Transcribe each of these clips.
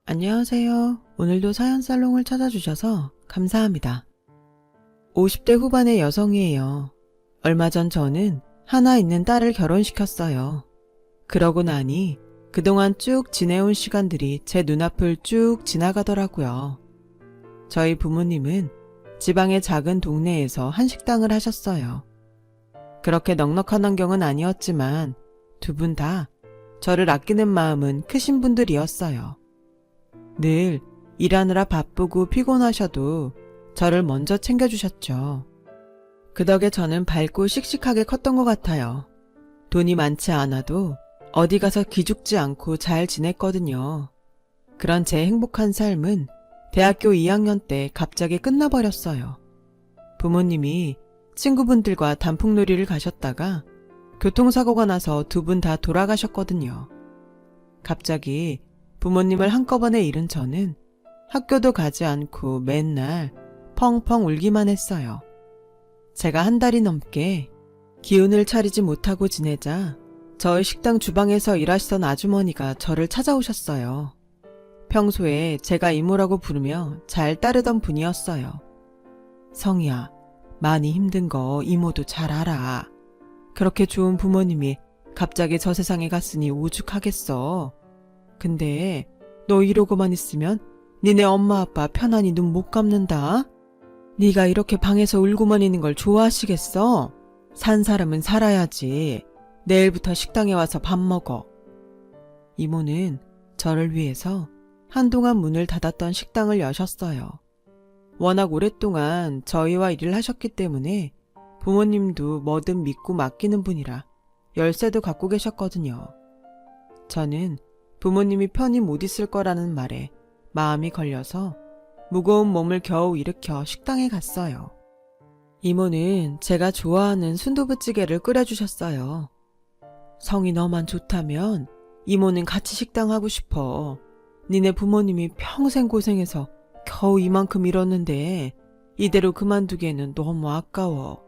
안녕하세요. 오늘도 사연살롱을 찾아주셔서 감사합니다. 50대 후반의 여성이에요. 얼마 전 저는 하나 있는 딸을 결혼시켰어요. 그러고 나니 그동안 쭉 지내온 시간들이 제 눈앞을 쭉 지나가더라고요. 저희 부모님은 지방의 작은 동네에서 한식당을 하셨어요. 그렇게 넉넉한 환경은 아니었지만 두 분 다 저를 아끼는 마음은 크신 분들이었어요. 늘 일하느라 바쁘고 피곤하셔도 저를 먼저 챙겨주셨죠. 그 덕에 저는 밝고 씩씩하게 컸던 것 같아요. 돈이 많지 않아도 어디 가서 기죽지 않고 잘 지냈거든요. 그런 제 행복한 삶은 대학교 2학년 때 갑자기 끝나버렸어요. 부모님이 친구분들과 단풍놀이를 가셨다가 교통사고가 나서 두 분 다 돌아가셨거든요. 갑자기 부모님을 한꺼번에 잃은 저는 학교도 가지 않고 맨날 펑펑 울기만 했어요. 제가 한 달이 넘게 기운을 차리지 못하고 지내자 저희 식당 주방에서 일하시던 아주머니가 저를 찾아오셨어요. 평소에 제가 이모라고 부르며 잘 따르던 분이었어요. 성희야, 많이 힘든 거 이모도 잘 알아. 그렇게 좋은 부모님이 갑자기 저 세상에 갔으니 오죽하겠어. 근데 너 이러고만 있으면 니네 엄마 아빠 편안히 눈 못 감는다. 네가 이렇게 방에서 울고만 있는 걸 좋아하시겠어? 산 사람은 살아야지. 내일부터 식당에 와서 밥 먹어. 이모는 저를 위해서 한동안 문을 닫았던 식당을 여셨어요. 워낙 오랫동안 저희와 일을 하셨기 때문에 부모님도 뭐든 믿고 맡기는 분이라 열쇠도 갖고 계셨거든요. 저는 부모님이 편히 못 있을 거라는 말에 마음이 걸려서 무거운 몸을 겨우 일으켜 식당에 갔어요. 이모는 제가 좋아하는 순두부찌개를 끓여주셨어요. 성이 너만 좋다면 이모는 같이 식당 하고 싶어. 니네 부모님이 평생 고생해서 겨우 이만큼 잃었는데 이대로 그만두기에는 너무 아까워.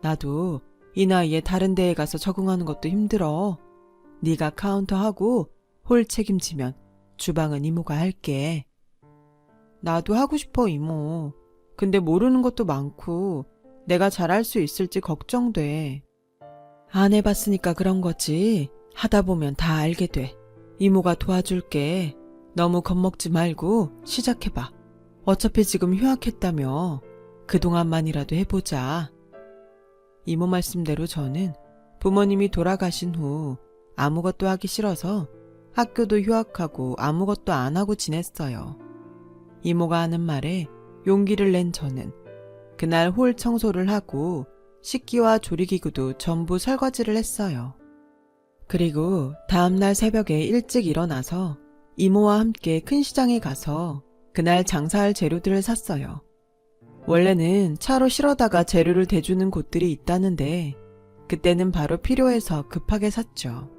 나도 이 나이에 다른 데에 가서 적응하는 것도 힘들어. 네가 카운터하고 홀 책임지면 주방은 이모가 할게. 나도 하고 싶어, 이모. 근데 모르는 것도 많고 내가 잘할 수 있을지 걱정돼. 안 해봤으니까 그런 거지. 하다 보면 다 알게 돼. 이모가 도와줄게. 너무 겁먹지 말고 시작해봐. 어차피 지금 휴학했다며. 그동안만이라도 해보자. 이모 말씀대로 저는 부모님이 돌아가신 후 아무것도 하기 싫어서 학교도 휴학하고 아무것도 안 하고 지냈어요. 이모가 하는 말에 용기를 낸 저는 그날 홀 청소를 하고 식기와 조리기구도 전부 설거지를 했어요. 그리고 다음날 새벽에 일찍 일어나서 이모와 함께 큰 시장에 가서 그날 장사할 재료들을 샀어요. 원래는 차로 실어다가 재료를 대주는 곳들이 있다는데 그때는 바로 필요해서 급하게 샀죠.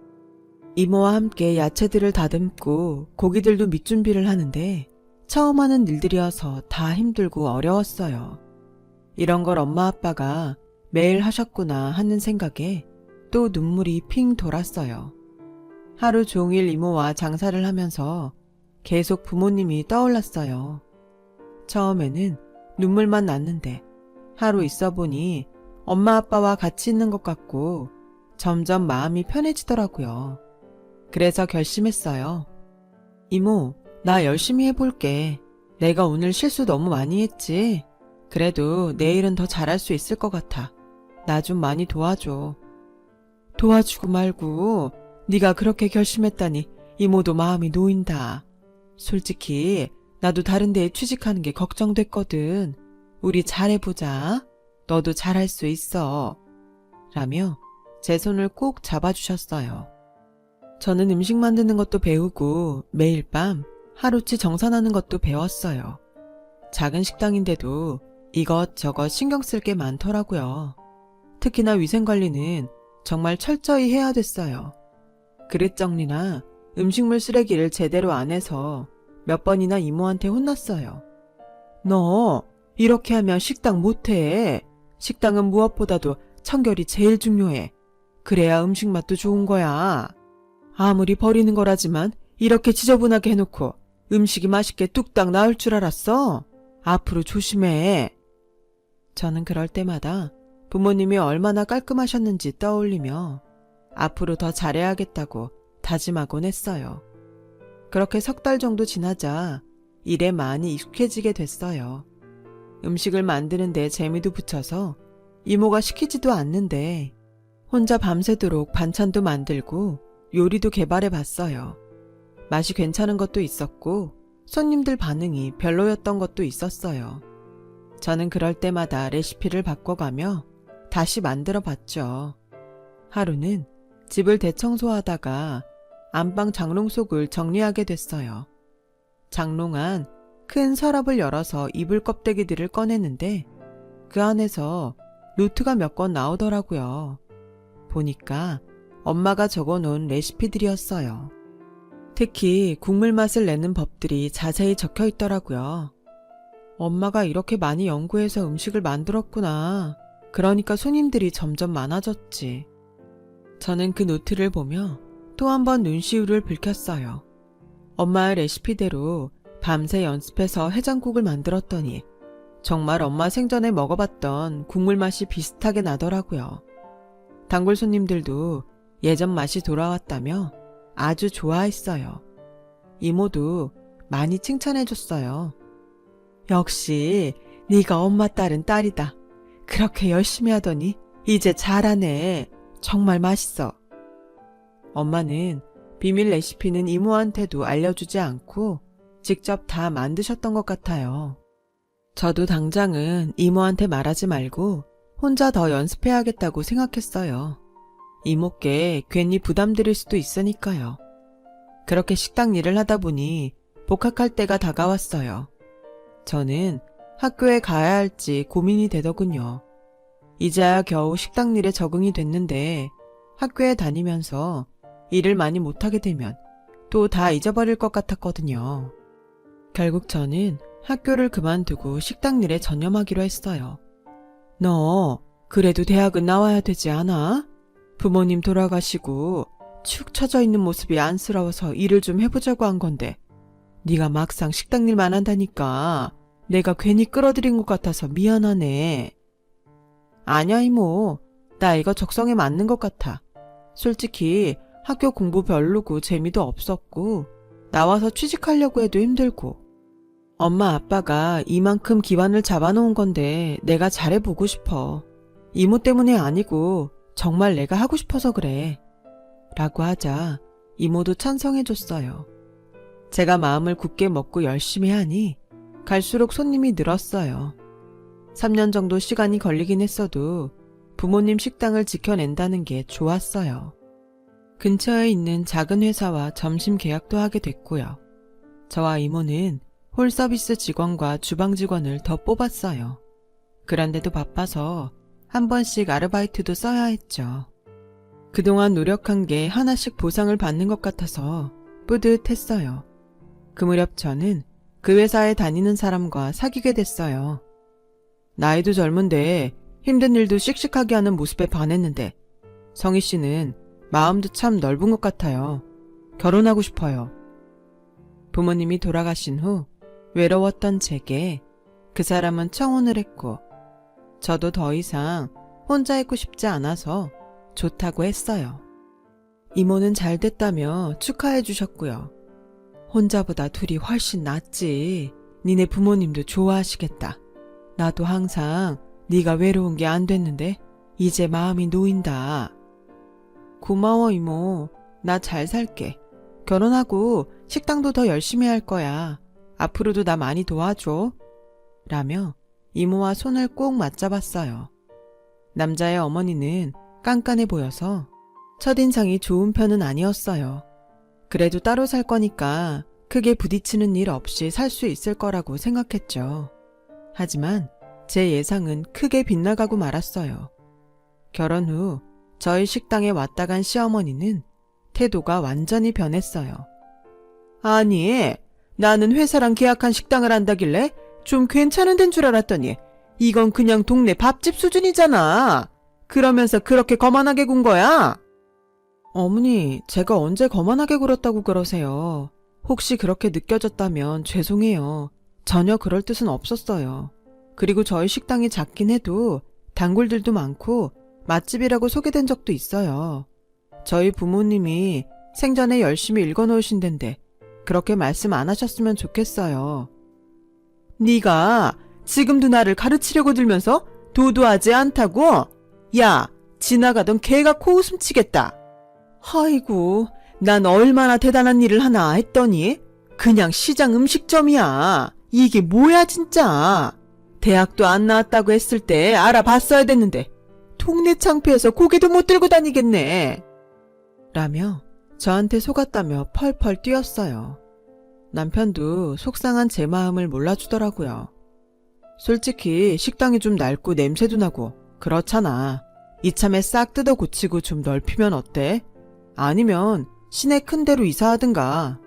이모와 함께 야채들을 다듬고 고기들도 밑준비를 하는데 처음 하는 일들이어서 다 힘들고 어려웠어요. 이런 걸 엄마 아빠가 매일 하셨구나 하는 생각에 또 눈물이 핑 돌았어요. 하루 종일 이모와 장사를 하면서 계속 부모님이 떠올랐어요. 처음에는 눈물만 났는데 하루 있어 보니 엄마 아빠와 같이 있는 것 같고 점점 마음이 편해지더라고요. 그래서 결심했어요. 이모, 나 열심히 해볼게. 내가 오늘 실수 너무 많이 했지. 그래도 내일은 더 잘할 수 있을 것 같아. 나 좀 많이 도와줘. 도와주고 말고 네가 그렇게 결심했다니 이모도 마음이 놓인다. 솔직히 나도 다른 데에 취직하는 게 걱정됐거든. 우리 잘해보자. 너도 잘할 수 있어. 라며 제 손을 꼭 잡아주셨어요. 저는 음식 만드는 것도 배우고 매일 밤 하루치 정산하는 것도 배웠어요. 작은 식당인데도 이것저것 신경 쓸 게 많더라고요. 특히나 위생관리는 정말 철저히 해야 됐어요. 그릇 정리나 음식물 쓰레기를 제대로 안 해서 몇 번이나 이모한테 혼났어요. 너 이렇게 하면 식당 못해. 식당은 무엇보다도 청결이 제일 중요해. 그래야 음식 맛도 좋은 거야. 아무리 버리는 거라지만 이렇게 지저분하게 해놓고 음식이 맛있게 뚝딱 나올 줄 알았어? 앞으로 조심해. 저는 그럴 때마다 부모님이 얼마나 깔끔하셨는지 떠올리며 앞으로 더 잘해야겠다고 다짐하곤 했어요. 그렇게 석 달 정도 지나자 일에 많이 익숙해지게 됐어요. 음식을 만드는데 재미도 붙여서 이모가 시키지도 않는데 혼자 밤새도록 반찬도 만들고 요리도 개발해 봤어요. 맛이 괜찮은 것도 있었고 손님들 반응이 별로였던 것도 있었어요. 저는 그럴 때마다 레시피를 바꿔가며 다시 만들어 봤죠. 하루는 집을 대청소하다가 안방 장롱 속을 정리하게 됐어요. 장롱 안 큰 서랍을 열어서 이불 껍데기들을 꺼냈는데 그 안에서 노트가 몇 권 나오더라고요. 보니까 엄마가 적어놓은 레시피들이었어요. 특히 국물 맛을 내는 법들이 자세히 적혀 있더라고요. 엄마가 이렇게 많이 연구해서 음식을 만들었구나. 그러니까 손님들이 점점 많아졌지. 저는 그 노트를 보며 또 한 번 눈시울을 붉혔어요. 엄마의 레시피대로 밤새 연습해서 해장국을 만들었더니 정말 엄마 생전에 먹어봤던 국물 맛이 비슷하게 나더라고요. 단골 손님들도 예전 맛이 돌아왔다며 아주 좋아했어요. 이모도 많이 칭찬해줬어요. 역시 네가 엄마 딸은 딸이다. 그렇게 열심히 하더니 이제 잘하네. 정말 맛있어. 엄마는 비밀 레시피는 이모한테도 알려주지 않고 직접 다 만드셨던 것 같아요. 저도 당장은 이모한테 말하지 말고 혼자 더 연습해야겠다고 생각했어요. 이모께 괜히 부담드릴 수도 있으니까요. 그렇게 식당 일을 하다 보니 복학할 때가 다가왔어요. 저는 학교에 가야 할지 고민이 되더군요. 이제야 겨우 식당 일에 적응이 됐는데 학교에 다니면서 일을 많이 못하게 되면 또 다 잊어버릴 것 같았거든요. 결국 저는 학교를 그만두고 식당 일에 전념하기로 했어요. 너 그래도 대학은 나와야 되지 않아? 부모님 돌아가시고 축 처져 있는 모습이 안쓰러워서 일을 좀 해보자고 한 건데 네가 막상 식당 일만 한다니까 내가 괜히 끌어들인 것 같아서 미안하네. 아니야 이모, 나 이거 적성에 맞는 것 같아. 솔직히 학교 공부 별로고 재미도 없었고 나와서 취직하려고 해도 힘들고 엄마 아빠가 이만큼 기반을 잡아놓은 건데 내가 잘해보고 싶어. 이모 때문이 아니고 정말 내가 하고 싶어서 그래. 라고 하자 이모도 찬성해줬어요. 제가 마음을 굳게 먹고 열심히 하니 갈수록 손님이 늘었어요. 3년 정도 시간이 걸리긴 했어도 부모님 식당을 지켜낸다는 게 좋았어요. 근처에 있는 작은 회사와 점심 계약도 하게 됐고요. 저와 이모는 홀서비스 직원과 주방 직원을 더 뽑았어요. 그런데도 바빠서 한 번씩 아르바이트도 써야 했죠. 그동안 노력한 게 하나씩 보상을 받는 것 같아서 뿌듯했어요. 그 무렵 저는 그 회사에 다니는 사람과 사귀게 됐어요. 나이도 젊은데 힘든 일도 씩씩하게 하는 모습에 반했는데 성희 씨는 마음도 참 넓은 것 같아요. 결혼하고 싶어요. 부모님이 돌아가신 후 외로웠던 제게 그 사람은 청혼을 했고 저도 더 이상 혼자 있고 싶지 않아서 좋다고 했어요. 이모는 잘 됐다며 축하해 주셨고요. 혼자보다 둘이 훨씬 낫지. 니네 부모님도 좋아하시겠다. 나도 항상 네가 외로운 게 안 됐는데 이제 마음이 놓인다. 고마워 이모. 나 잘 살게. 결혼하고 식당도 더 열심히 할 거야. 앞으로도 나 많이 도와줘. 라며 이모와 손을 꼭 맞잡았어요. 남자의 어머니는 깐깐해 보여서 첫인상이 좋은 편은 아니었어요. 그래도 따로 살 거니까 크게 부딪히는 일 없이 살 수 있을 거라고 생각했죠. 하지만 제 예상은 크게 빗나가고 말았어요. 결혼 후 저희 식당에 왔다 간 시어머니는 태도가 완전히 변했어요. 아니, 나는 회사랑 계약한 식당을 한다길래 좀 괜찮은 데인 줄 알았더니 이건 그냥 동네 밥집 수준이잖아. 그러면서 그렇게 거만하게 군 거야? 어머니, 제가 언제 거만하게 굴었다고 그러세요. 혹시 그렇게 느껴졌다면 죄송해요. 전혀 그럴 뜻은 없었어요. 그리고 저희 식당이 작긴 해도 단골들도 많고 맛집이라고 소개된 적도 있어요. 저희 부모님이 생전에 열심히 읽어놓으신 덴데 그렇게 말씀 안 하셨으면 좋겠어요. 네가 지금도 나를 가르치려고 들면서 도도하지 않다고? 야, 지나가던 개가 코웃음 치겠다. 아이고, 난 얼마나 대단한 일을 하나 했더니 그냥 시장 음식점이야. 이게 뭐야 진짜. 대학도 안 나왔다고 했을 때 알아봤어야 됐는데 동네 창피해서 고개도 못 들고 다니겠네. 라며 저한테 속았다며 펄펄 뛰었어요. 남편도 속상한 제 마음을 몰라주더라고요. 솔직히 식당이 좀 낡고 냄새도 나고 그렇잖아. 이참에 싹 뜯어 고치고 좀 넓히면 어때? 아니면 시내 큰 데로 이사하든가.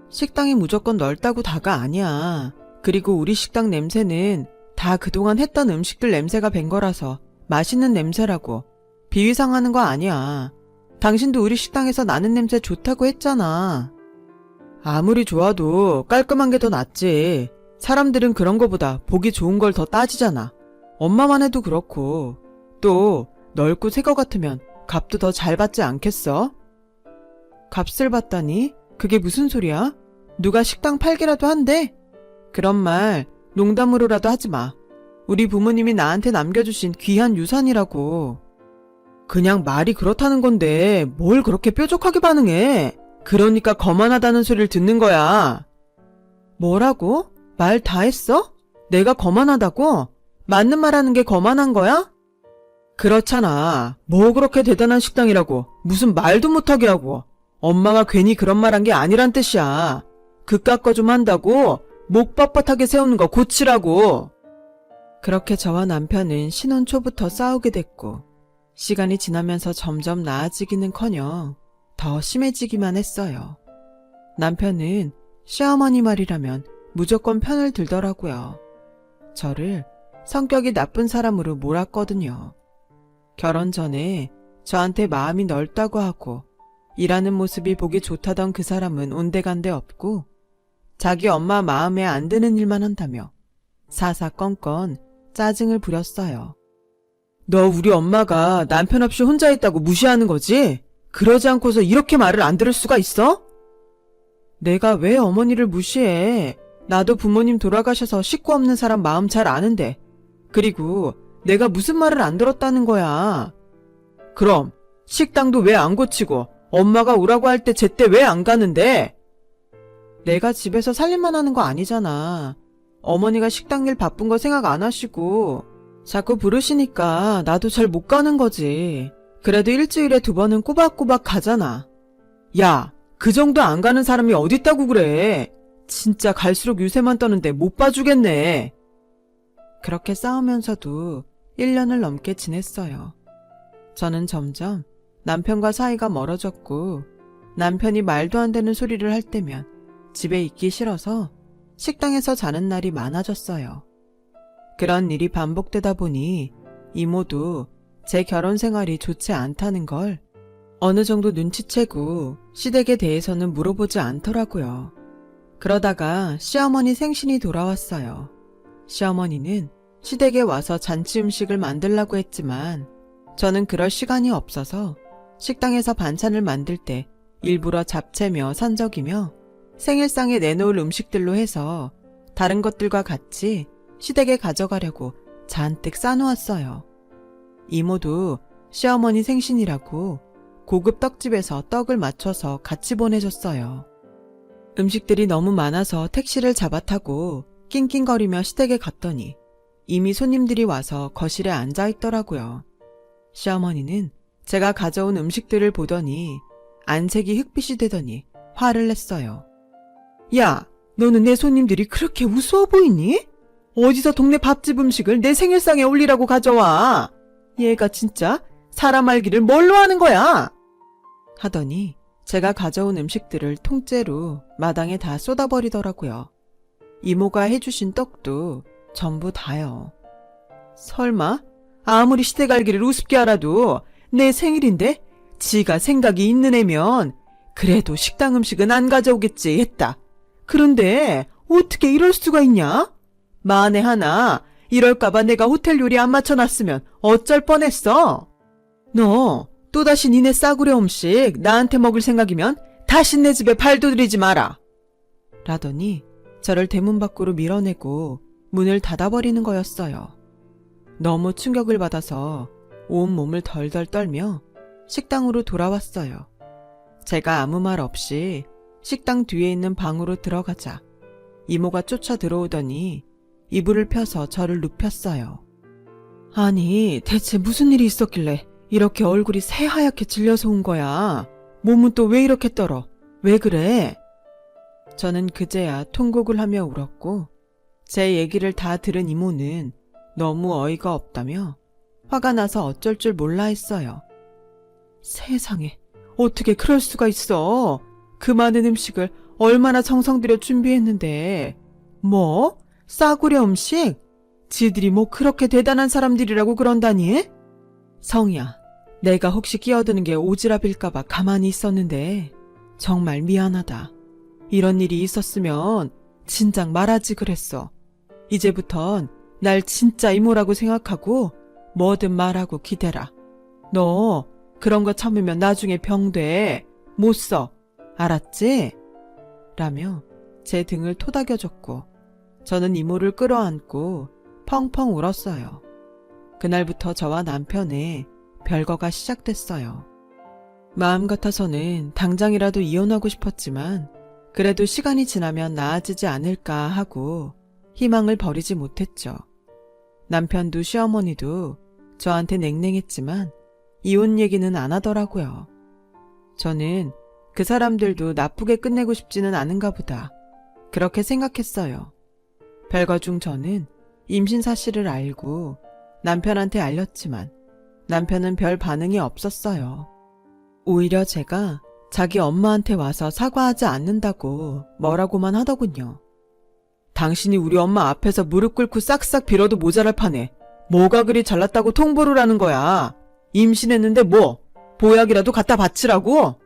식당이 무조건 넓다고 다가 아니야. 그리고 우리 식당 냄새는 다 그동안 했던 음식들 냄새가 밴 거라서 맛있는 냄새라고. 비위상하는 거 아니야. 당신도 우리 식당에서 나는 냄새 좋다고 했잖아. 아무리 좋아도 깔끔한 게 더 낫지. 사람들은 그런 거보다 보기 좋은 걸 더 따지잖아. 엄마만 해도 그렇고. 또 넓고 새 거 같으면 값도 더 잘 받지 않겠어? 값을 받다니? 그게 무슨 소리야? 누가 식당 팔기라도 한대? 그런 말 농담으로라도 하지 마. 우리 부모님이 나한테 남겨주신 귀한 유산이라고. 그냥 말이 그렇다는 건데 뭘 그렇게 뾰족하게 반응해? 그러니까 거만하다는 소리를 듣는 거야. 뭐라고? 말 다 했어? 내가 거만하다고? 맞는 말 하는 게 거만한 거야? 그렇잖아. 뭐 그렇게 대단한 식당이라고 무슨 말도 못하게 하고. 엄마가 괜히 그런 말 한 게 아니란 뜻이야. 그깟 거 좀 한다고 목 뻣뻣하게 세우는 거 고치라고. 그렇게 저와 남편은 신혼 초부터 싸우게 됐고 시간이 지나면서 점점 나아지기는커녕 더 심해지기만 했어요. 남편은 시어머니 말이라면 무조건 편을 들더라고요. 저를 성격이 나쁜 사람으로 몰았거든요. 결혼 전에 저한테 마음이 넓다고 하고 일하는 모습이 보기 좋다던 그 사람은 온데간데 없고 자기 엄마 마음에 안 드는 일만 한다며 사사건건 짜증을 부렸어요. 너 우리 엄마가 남편 없이 혼자 있다고 무시하는 거지? 그러지 않고서 이렇게 말을 안 들을 수가 있어? 내가 왜 어머니를 무시해? 나도 부모님 돌아가셔서 식구 없는 사람 마음 잘 아는데. 그리고 내가 무슨 말을 안 들었다는 거야. 그럼 식당도 왜 안 고치고 엄마가 오라고 할 때 제때 왜 안 가는데? 내가 집에서 살림만 하는 거 아니잖아. 어머니가 식당 일 바쁜 거 생각 안 하시고 자꾸 부르시니까 나도 잘 못 가는 거지. 그래도 일주일에 2번은 꼬박꼬박 가잖아. 야, 그 정도 안 가는 사람이 어딨다고 그래. 진짜 갈수록 유세만 떠는데 못 봐주겠네. 그렇게 싸우면서도 1년을 넘게 지냈어요. 저는 점점 남편과 사이가 멀어졌고 남편이 말도 안 되는 소리를 할 때면 집에 있기 싫어서 식당에서 자는 날이 많아졌어요. 그런 일이 반복되다 보니 이모도 제 결혼 생활이 좋지 않다는 걸 어느 정도 눈치채고 시댁에 대해서는 물어보지 않더라고요. 그러다가 시어머니 생신이 돌아왔어요. 시어머니는 시댁에 와서 잔치 음식을 만들라고 했지만 저는 그럴 시간이 없어서 식당에서 반찬을 만들 때 일부러 잡채며 산적이며 생일상에 내놓을 음식들로 해서 다른 것들과 같이 시댁에 가져가려고 잔뜩 싸놓았어요. 이모도 시어머니 생신이라고 고급 떡집에서 떡을 맞춰서 같이 보내줬어요. 음식들이 너무 많아서 택시를 잡아타고 낑낑거리며 시댁에 갔더니 이미 손님들이 와서 거실에 앉아있더라고요. 시어머니는 제가 가져온 음식들을 보더니 안색이 흑빛이 되더니 화를 냈어요. 야, 너는 내 손님들이 그렇게 우스워 보이니? 어디서 동네 밥집 음식을 내 생일상에 올리라고 가져와? 얘가 진짜 사람 알기를 뭘로 하는 거야? 하더니 제가 가져온 음식들을 통째로 마당에 다 쏟아버리더라고요. 이모가 해주신 떡도 전부 다요. 설마 아무리 시댁 알기를 우습게 알아도 내 생일인데 지가 생각이 있는 애면 그래도 식당 음식은 안 가져오겠지 했다. 그런데 어떻게 이럴 수가 있냐? 만에 하나 이럴까봐 내가 호텔 요리 안 맞춰놨으면 어쩔 뻔했어. 너 또다시 니네 싸구려 음식 나한테 먹을 생각이면 다시 내 집에 발도 들이지 마라. 라더니 저를 대문 밖으로 밀어내고 문을 닫아버리는 거였어요. 너무 충격을 받아서 온몸을 덜덜 떨며 식당으로 돌아왔어요. 제가 아무 말 없이 식당 뒤에 있는 방으로 들어가자 이모가 쫓아 들어오더니 이불을 펴서 저를 눕혔어요. 아니, 대체 무슨 일이 있었길래 이렇게 얼굴이 새하얗게 질려서 온 거야? 몸은 또 왜 이렇게 떨어? 왜 그래? 저는 그제야 통곡을 하며 울었고 제 얘기를 다 들은 이모는 너무 어이가 없다며 화가 나서 어쩔 줄 몰라 했어요. 세상에, 어떻게 그럴 수가 있어? 그 많은 음식을 얼마나 정성 들여 준비했는데. 뭐? 싸구려 음식? 지들이 뭐 그렇게 대단한 사람들이라고 그런다니? 성희야, 내가 혹시 끼어드는 게 오지랖일까봐 가만히 있었는데 정말 미안하다. 이런 일이 있었으면 진작 말하지 그랬어. 이제부턴 날 진짜 이모라고 생각하고 뭐든 말하고 기대라. 너 그런 거 참으면 나중에 병돼. 못 써. 알았지? 라며 제 등을 토닥여줬고 저는 이모를 끌어안고 펑펑 울었어요. 그날부터 저와 남편의 별거가 시작됐어요. 마음 같아서는 당장이라도 이혼하고 싶었지만 그래도 시간이 지나면 나아지지 않을까 하고 희망을 버리지 못했죠. 남편도 시어머니도 저한테 냉랭했지만 이혼 얘기는 안 하더라고요. 저는 그 사람들도 나쁘게 끝내고 싶지는 않은가 보다. 그렇게 생각했어요. 별거 중 저는 임신 사실을 알고 남편한테 알렸지만 남편은 별 반응이 없었어요. 오히려 제가 자기 엄마한테 와서 사과하지 않는다고 뭐라고만 하더군요. 당신이 우리 엄마 앞에서 무릎 꿇고 싹싹 빌어도 모자랄 판에 뭐가 그리 잘났다고 통보를 하는 거야. 임신했는데 뭐 보약이라도 갖다 바치라고?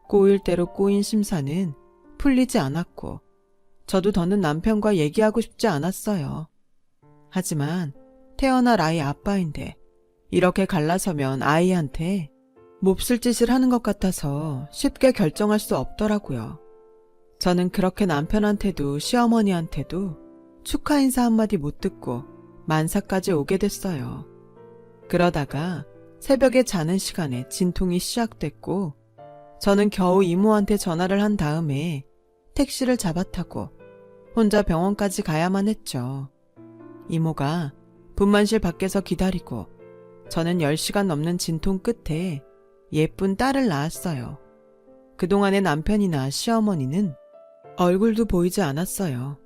꼬일 대로 꼬인 심사는 풀리지 않았고 저도 더는 남편과 얘기하고 싶지 않았어요. 하지만 태어날 아이 아빠인데 이렇게 갈라서면 아이한테 몹쓸 짓을 하는 것 같아서 쉽게 결정할 수 없더라고요. 저는 그렇게 남편한테도 시어머니한테도 축하 인사 한마디 못 듣고 만사까지 오게 됐어요. 그러다가 새벽에 자는 시간에 진통이 시작됐고 저는 겨우 이모한테 전화를 한 다음에 택시를 잡아타고 혼자 병원까지 가야만 했죠. 이모가 분만실 밖에서 기다리고 저는 10시간 넘는 진통 끝에 예쁜 딸을 낳았어요. 그동안의 남편이나 시어머니는 얼굴도 보이지 않았어요.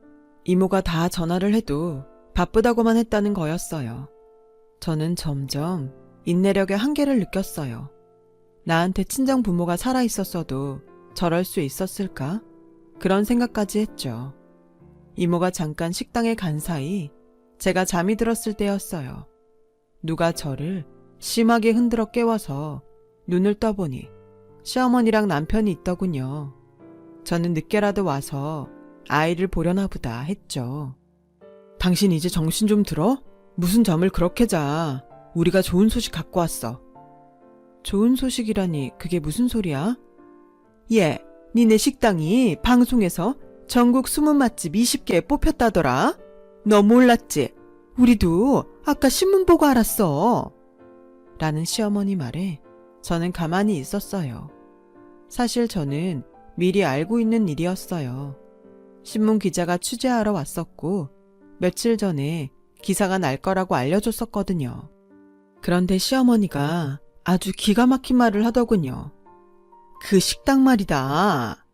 이모가 다 전화를 해도 바쁘다고만 했다는 거였어요. 저는 점점 인내력의 한계를 느꼈어요. 나한테 친정 부모가 살아있었어도 저럴 수 있었을까? 그런 생각까지 했죠. 이모가 잠깐 식당에 간 사이 제가 잠이 들었을 때였어요. 누가 저를 심하게 흔들어 깨워서 눈을 떠보니 시어머니랑 남편이 있더군요. 저는 늦게라도 와서 아이를 보려나 보다 했죠. 당신 이제 정신 좀 들어? 무슨 잠을 그렇게 자. 우리가 좋은 소식 갖고 왔어. 좋은 소식이라니 그게 무슨 소리야? 예, 니네 식당이 방송에서 전국 숨은 맛집 20개에 뽑혔다더라. 너 몰랐지? 우리도 아까 신문 보고 알았어. 라는 시어머니 말에 저는 가만히 있었어요. 사실 저는 미리 알고 있는 일이었어요. 신문 기자가 취재하러 왔었고 며칠 전에 기사가 날 거라고 알려줬었거든요. 그런데 시어머니가 아주 기가 막힌 말을 하더군요. 그 식당 말이다.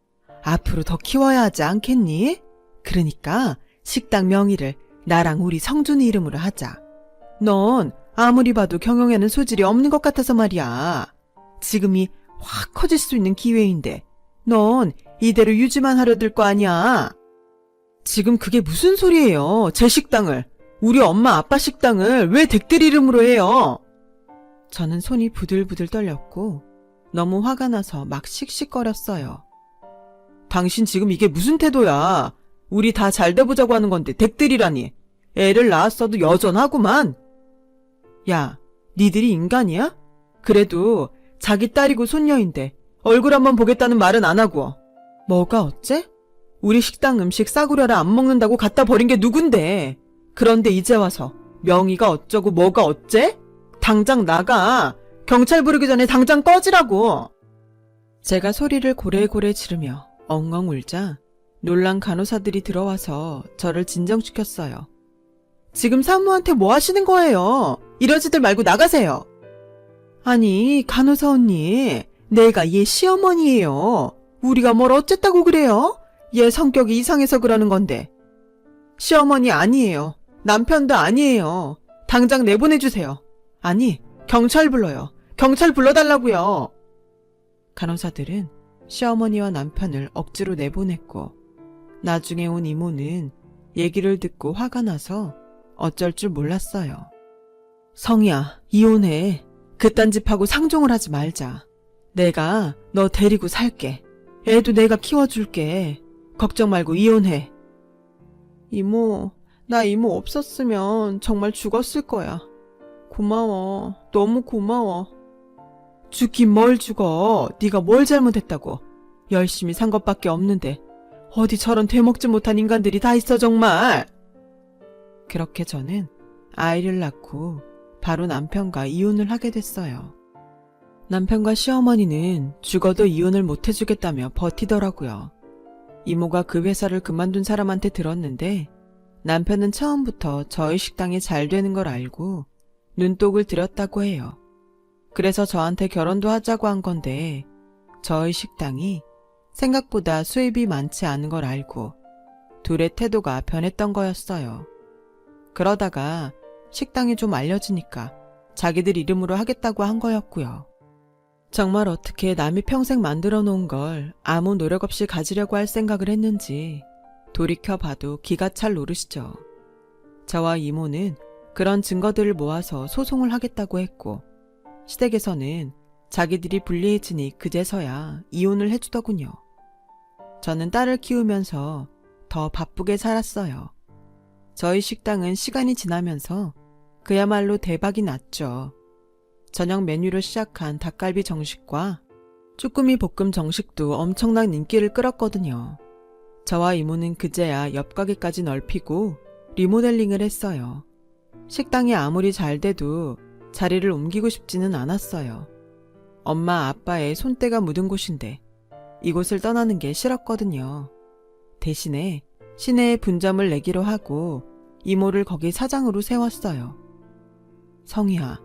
앞으로 더 키워야 하지 않겠니? 그러니까 식당 명의를 나랑 우리 성준이 이름으로 하자. 넌 아무리 봐도 경영에는 소질이 없는 것 같아서 말이야. 지금이 확 커질 수 있는 기회인데 넌 이대로 유지만 하려 들 거 아니야. 지금 그게 무슨 소리예요. 제 식당을, 우리 엄마 아빠 식당을 왜 댁들 이름으로 해요? 저는 손이 부들부들 떨렸고 너무 화가 나서 막 씩씩거렸어요. 당신 지금 이게 무슨 태도야? 우리 다 잘 돼보자고 하는 건데 댁들이라니. 애를 낳았어도 여전하구만. 야, 니들이 인간이야? 그래도 자기 딸이고 손녀인데 얼굴 한번 보겠다는 말은 안 하고. 뭐가 어째? 우리 식당 음식 싸구려라 안 먹는다고 갖다 버린 게 누군데. 그런데 이제 와서 명의가 어쩌고 뭐가 어째? 당장 나가. 경찰 부르기 전에 당장 꺼지라고. 제가 소리를 고래고래 지르며 엉엉 울자 놀란 간호사들이 들어와서 저를 진정시켰어요. 지금 산모한테 뭐 하시는 거예요? 이러지들 말고 나가세요. 아니, 간호사 언니, 내가 얘 시어머니예요. 우리가 뭘 어쨌다고 그래요? 얘 성격이 이상해서 그러는 건데. 시어머니 아니에요. 남편도 아니에요. 당장 내보내주세요. 아니, 경찰 불러요. 경찰 불러달라고요. 간호사들은 시어머니와 남편을 억지로 내보냈고 나중에 온 이모는 얘기를 듣고 화가 나서 어쩔 줄 몰랐어요. 성희야, 이혼해. 그딴 집하고 상종을 하지 말자. 내가 너 데리고 살게. 애도 내가 키워줄게. 걱정 말고 이혼해. 이모, 나 이모 없었으면 정말 죽었을 거야. 고마워. 너무 고마워. 죽긴 뭘 죽어. 네가 뭘 잘못했다고. 열심히 산 것밖에 없는데 어디 저런 되먹지 못한 인간들이 다 있어 정말. 그렇게 저는 아이를 낳고 바로 남편과 이혼을 하게 됐어요. 남편과 시어머니는 죽어도 이혼을 못 해주겠다며 버티더라고요. 이모가 그 회사를 그만둔 사람한테 들었는데 남편은 처음부터 저희 식당이 잘 되는 걸 알고 눈독을 들였다고 해요. 그래서 저한테 결혼도 하자고 한 건데 저희 식당이 생각보다 수입이 많지 않은 걸 알고 둘의 태도가 변했던 거였어요. 그러다가 식당이 좀 알려지니까 자기들 이름으로 하겠다고 한 거였고요. 정말 어떻게 남이 평생 만들어 놓은 걸 아무 노력 없이 가지려고 할 생각을 했는지 돌이켜봐도 기가 찰 노릇이죠. 저와 이모는 그런 증거들을 모아서 소송을 하겠다고 했고 시댁에서는 자기들이 불리해지니 그제서야 이혼을 해주더군요. 저는 딸을 키우면서 더 바쁘게 살았어요. 저희 식당은 시간이 지나면서 그야말로 대박이 났죠. 저녁 메뉴로 시작한 닭갈비 정식과 쭈꾸미 볶음 정식도 엄청난 인기를 끌었거든요. 저와 이모는 그제야 옆 가게까지 넓히고 리모델링을 했어요. 식당이 아무리 잘 돼도 자리를 옮기고 싶지는 않았어요. 엄마 아빠의 손때가 묻은 곳인데 이곳을 떠나는 게 싫었거든요. 대신에 시내에 분점을 내기로 하고 이모를 거기 사장으로 세웠어요. 성희야,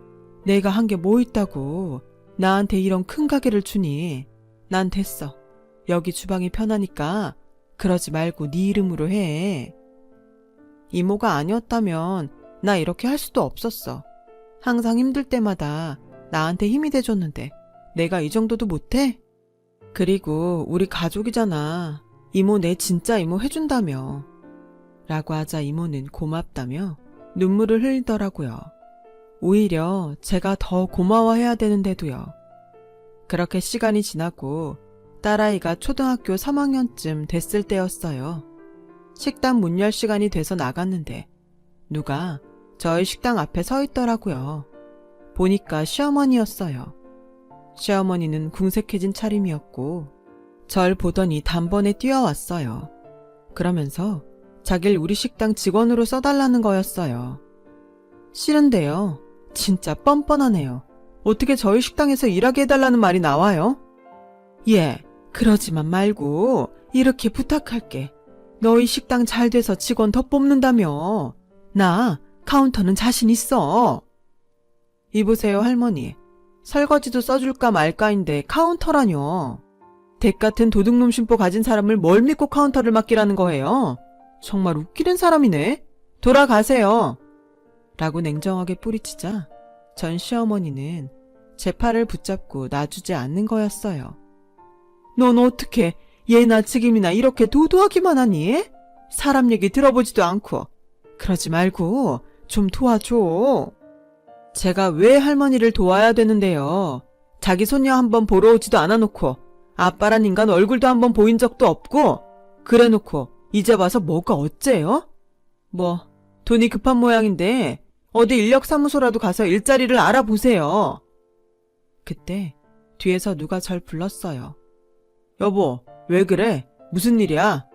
내가 한 게 뭐 있다고 나한테 이런 큰 가게를 주니. 난 됐어. 여기 주방이 편하니까 그러지 말고 네 이름으로 해. 이모가 아니었다면 나 이렇게 할 수도 없었어. 항상 힘들 때마다 나한테 힘이 돼줬는데 내가 이 정도도 못해? 그리고 우리 가족이잖아. 이모 내 진짜 이모 해준다며. 라고 하자 이모는 고맙다며 눈물을 흘리더라고요. 오히려 제가 더 고마워해야 되는데도요. 그렇게 시간이 지나고 딸아이가 초등학교 3학년쯤 됐을 때였어요. 식당 문 열 시간이 돼서 나갔는데 누가 저희 식당 앞에 서 있더라고요. 보니까 시어머니였어요. 시어머니는 궁색해진 차림이었고 절 보더니 단번에 뛰어왔어요. 그러면서 자길 우리 식당 직원으로 써달라는 거였어요. 싫은데요. 진짜 뻔뻔하네요. 어떻게 저희 식당에서 일하게 해달라는 말이 나와요? 예, 그러지만 말고 이렇게 부탁할게. 너희 식당 잘 돼서 직원 더 뽑는다며. 나 카운터는 자신 있어. 이보세요 할머니. 설거지도 써줄까 말까인데 카운터라뇨. 댁 같은 도둑놈 심보 가진 사람을 뭘 믿고 카운터를 맡기라는 거예요? 정말 웃기는 사람이네. 돌아가세요. 라고 냉정하게 뿌리치자 전 시어머니는 제 팔을 붙잡고 놔주지 않는 거였어요. 넌 어떻게 얘나 지금이나 이렇게 도도하기만 하니? 사람 얘기 들어보지도 않고. 그러지 말고 좀 도와줘. 제가 왜 할머니를 도와야 되는데요? 자기 손녀 한번 보러 오지도 않아놓고 아빠란 인간 얼굴도 한번 보인 적도 없고 그래놓고 이제 와서 뭐가 어째요? 뭐 돈이 급한 모양인데 어디 인력사무소라도 가서 일자리를 알아보세요. 그때 뒤에서 누가 절 불렀어요. 여보, 왜 그래? 무슨 일이야?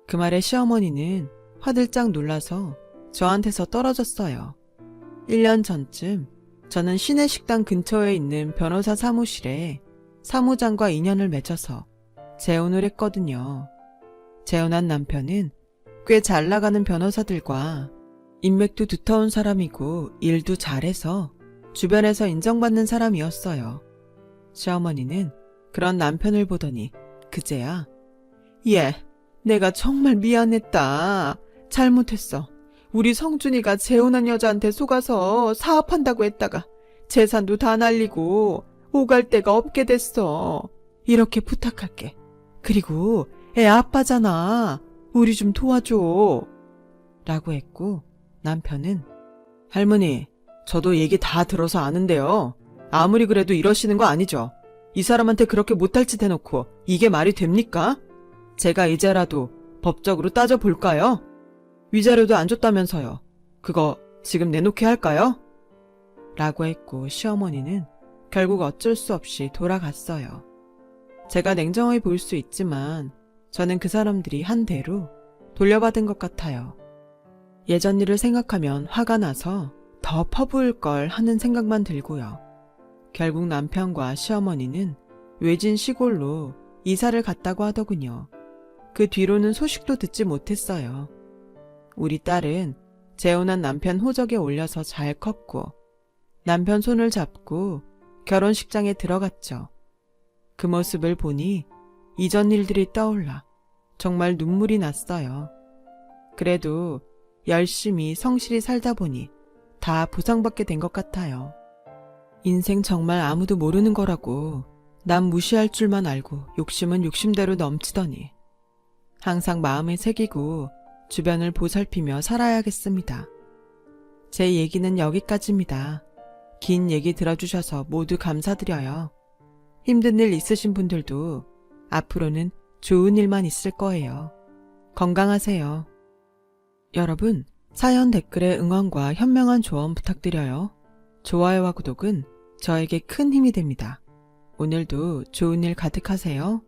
그 말에 시어머니는 화들짝 놀라서 저한테서 떨어졌어요. 1년 전쯤 저는 시내식당 근처에 있는 변호사 사무실에 사무장과 인연을 맺어서 재혼을 했거든요. 재혼한 남편은 꽤 잘 나가는 변호사들과 인맥도 두터운 사람이고 일도 잘해서 주변에서 인정받는 사람이었어요. 시어머니는 그런 남편을 보더니 그제야 얘, 내가 정말 미안했다. 잘못했어. 우리 성준이가 재혼한 여자한테 속아서 사업한다고 했다가 재산도 다 날리고 오갈 데가 없게 됐어. 이렇게 부탁할게. 그리고 애 아빠잖아. 우리 좀 도와줘. 라고 했고 남편은 할머니, 저도 얘기 다 들어서 아는데요. 아무리 그래도 이러시는 거 아니죠. 이 사람한테 그렇게 못할 짓 해놓고 이게 말이 됩니까? 제가 이제라도 법적으로 따져볼까요? 위자료도 안 줬다면서요. 그거 지금 내놓게 할까요? 라고 했고 시어머니는 결국 어쩔 수 없이 돌아갔어요. 제가 냉정하게 보일 수 있지만 저는 그 사람들이 한 대로 돌려받은 것 같아요. 예전 일을 생각하면 화가 나서 더 퍼부을 걸 하는 생각만 들고요. 결국 남편과 시어머니는 외진 시골로 이사를 갔다고 하더군요. 그 뒤로는 소식도 듣지 못했어요. 우리 딸은 재혼한 남편 호적에 올려서 잘 컸고 남편 손을 잡고 결혼식장에 들어갔죠. 그 모습을 보니 이전 일들이 떠올라 정말 눈물이 났어요. 그래도 열심히 성실히 살다 보니 다 보상받게 된 것 같아요. 인생 정말 아무도 모르는 거라고 남 무시할 줄만 알고 욕심은 욕심대로 넘치더니 항상 마음에 새기고 주변을 보살피며 살아야겠습니다. 제 얘기는 여기까지입니다. 긴 얘기 들어주셔서 모두 감사드려요. 힘든 일 있으신 분들도 앞으로는 좋은 일만 있을 거예요. 건강하세요. 여러분, 사연 댓글에 응원과 현명한 조언 부탁드려요. 좋아요와 구독은 저에게 큰 힘이 됩니다. 오늘도 좋은 일 가득하세요.